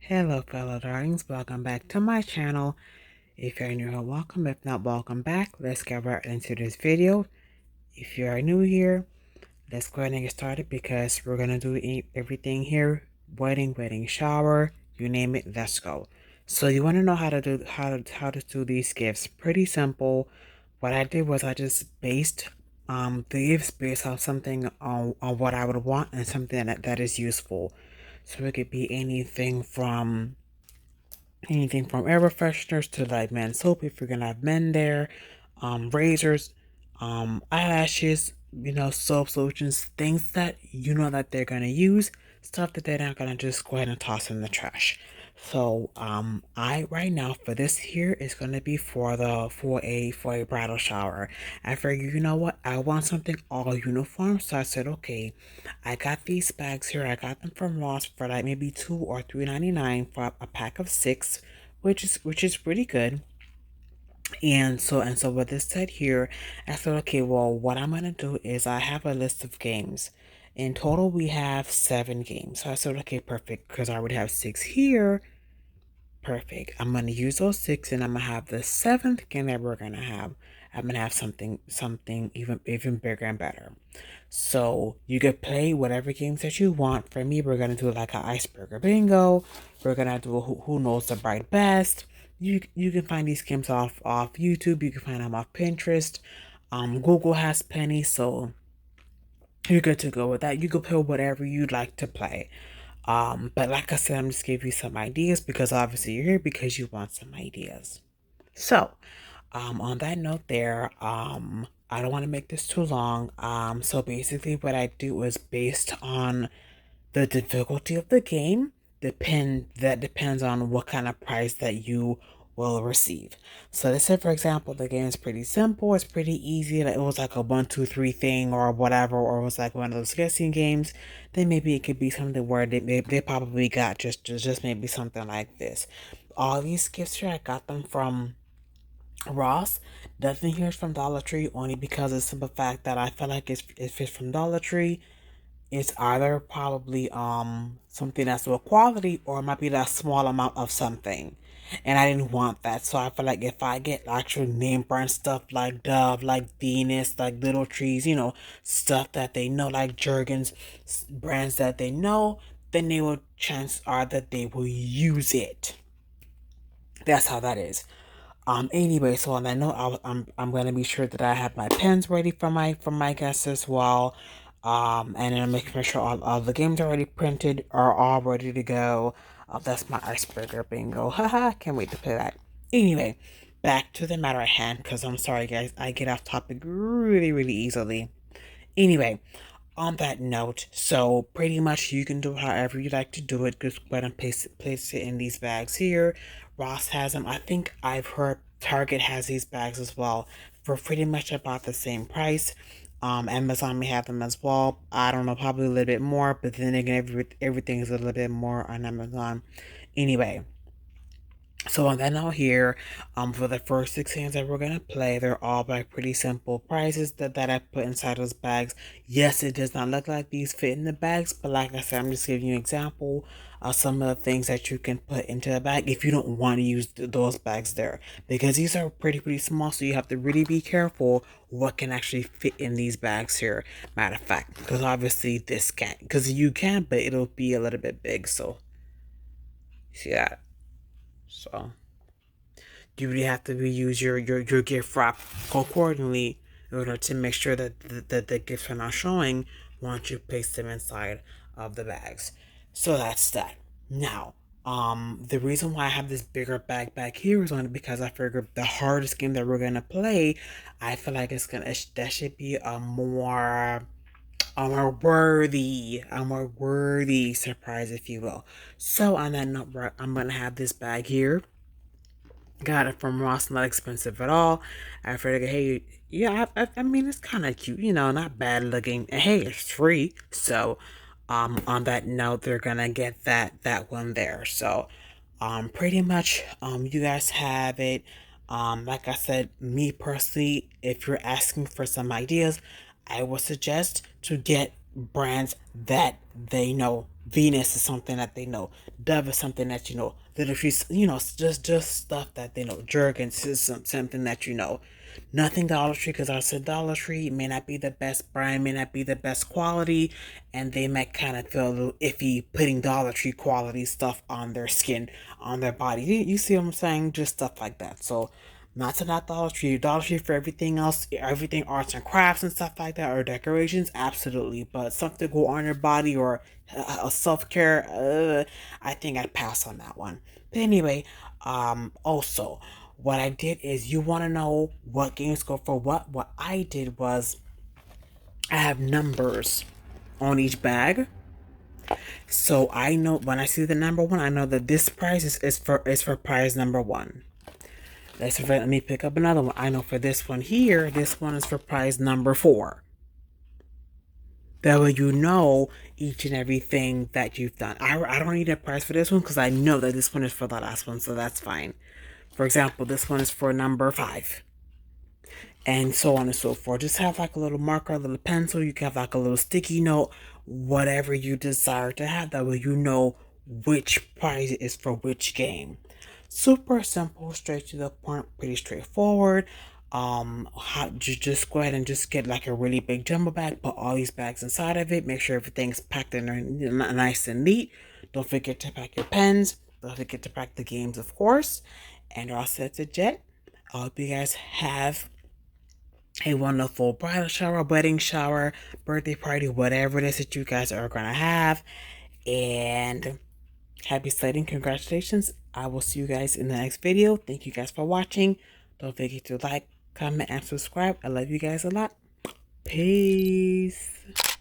Hello fellow darlings, welcome back to my channel. If you're new here, welcome. If not, welcome back. Let's get right into this video. If you are new here, let's go ahead and get started because we're gonna do everything here. Wedding shower, you name it, let's go. So you want to know how to do these gifts. Pretty simple. What I did was I just based the gifts based on something on what I would want and something that is useful. So it could be anything from air fresheners to like men soap if you're gonna have men there, razors, eyelashes, soap solutions, things that you know that they're gonna use, stuff that they're not gonna just go ahead and toss in the trash. So I right now for this here is gonna be for a bridal shower. I figured, you know what, I want something all uniform, so I said, okay, I got these bags here. I got them from Ross for like maybe $2 or $3.99 for a pack of six, which is pretty good. And so with this said here, I said, okay, well, what I'm gonna do is I have a list of games. In total, we have 7 games. So I said, okay, perfect, because I already have 6 here. Perfect. I'm gonna use those 6, and I'm gonna have the 7th game that we're gonna have. I'm gonna have something even bigger and better. So you could play whatever games that you want. For me, we're gonna do like an iceberg bingo. We're gonna do a who knows the bride best. You can find these games off YouTube. You can find them off Pinterest. Google has plenty, so you're good to go with that. You can play whatever you'd like to play. But like I said, I'm just giving you some ideas because obviously you're here because you want some ideas. So, on that note there, I don't want to make this too long. So basically what I do is based on the difficulty of the game, depends on what kind of prize that you will receive. So let's say, for example, the game is pretty simple, it's pretty easy, like it was like a 1, 2, 3 thing or whatever, or it was like one of those guessing games, then maybe it could be something where they probably got just maybe something like this. All these gifts here, I got them from Ross. Nothing here is from Dollar Tree, only because of the simple fact that I feel like if it's from Dollar Tree, it's either probably something that's low quality or it might be that small amount of something. And I didn't want that. So I feel like if I get actual name brand stuff like Dove, like Venus, like Little Trees, stuff that they know, like Jergens, brands that they know, then chances are that they will use it. That's how that is. Anyway, so on that note, I'm gonna be sure that I have my pens ready for my guests as well. And then I'm making sure all the games are already printed, are all ready to go. That's my icebreaker bingo. Haha, can't wait to play that. Anyway, back to the matter at hand, because I'm sorry guys, I get off topic really, really easily. Anyway, on that note, so pretty much you can do however you like to do it. Just go ahead and place it in these bags here. Ross has them. I think I've heard Target has these bags as well for pretty much about the same price. Amazon may have them as well. I don't know, probably a little bit more, but then again, everything is a little bit more on Amazon. Anyway, so on that note here, for the first 6 hands that we're gonna play, they're all like pretty simple prizes that I put inside those bags. Yes, it does not look like these fit in the bags, but like I said, I'm just giving you an example of some of the things that you can put into a bag if you don't want to use those bags there, because these are pretty small, so you have to really be careful what can actually fit in these bags here. Matter of fact, because obviously this can't, because you can, but it'll be a little bit big. So see that. So you really have to reuse your gift wrap accordingly in order to make sure that the gifts are not showing once you place them inside of the bags. So that's that. Now, the reason why I have this bigger bag back here is only because I figured the hardest game that we're gonna play, I feel like that should be a more worthy surprise, if you will. So on that note, I'm gonna have this bag here. Got it from Ross, not expensive at all. I figured, hey, yeah, I mean, it's kind of cute, not bad looking. And hey, it's free. So, on that note, they're gonna get that one there. So, pretty much, you guys have it. Like I said, me personally, if you're asking for some ideas, I would suggest to get brands that they know. Venus is something that they know. Dove is something that you know. Little Trees, you know, just stuff that they know. Jergens is something that you know. Nothing Dollar Tree, because I said Dollar Tree may not be the best brand, may not be the best quality, and they might kind of feel a little iffy putting Dollar Tree quality stuff on their skin, on their body. You see what I'm saying? Just stuff like that. So not to not Dollar Tree. Dollar Tree for everything else, everything arts and crafts and stuff like that, or decorations, absolutely. But something to go on your body or a self care, I think I'd pass on that one. But anyway, also, what I did is you want to know what games go for what? What I did was I have numbers on each bag. So I know when I see the number one, I know that this prize is for prize number one. Let me pick up another one. I know for this one here, this one is for prize number 4. That way you know each and everything that you've done. I don't need a prize for this one because I know that this one is for the last one, so that's fine. For example, this one is for number 5. And so on and so forth. Just have like a little marker, a little pencil. You can have like a little sticky note, whatever you desire to have. That way you know which prize is for which game. Super simple, straight to the point, pretty straightforward. Just go ahead and just get like a really big jumbo bag, put all these bags inside of it, make sure everything's packed in there nice and neat. Don't forget to pack your pens, don't forget to pack the games, of course, and you're all set to jet. I hope you guys have a wonderful bridal shower, wedding shower, birthday party, whatever it is that you guys are gonna have. And happy slating, congratulations. I will see you guys in the next video. Thank you guys for watching. Don't forget to like, comment, and subscribe. I love you guys a lot. Peace.